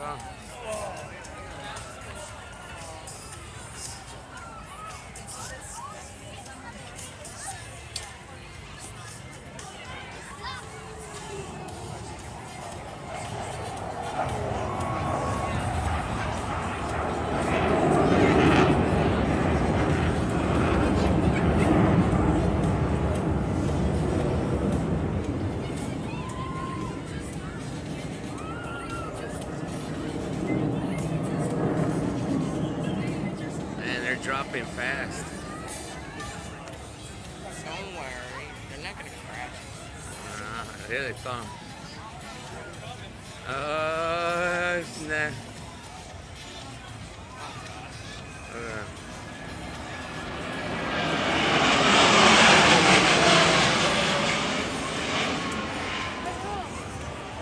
huh? Man, they're dropping fast. Don't worry, they're not gonna crash. Here they come. Snap. Oh god. Uh,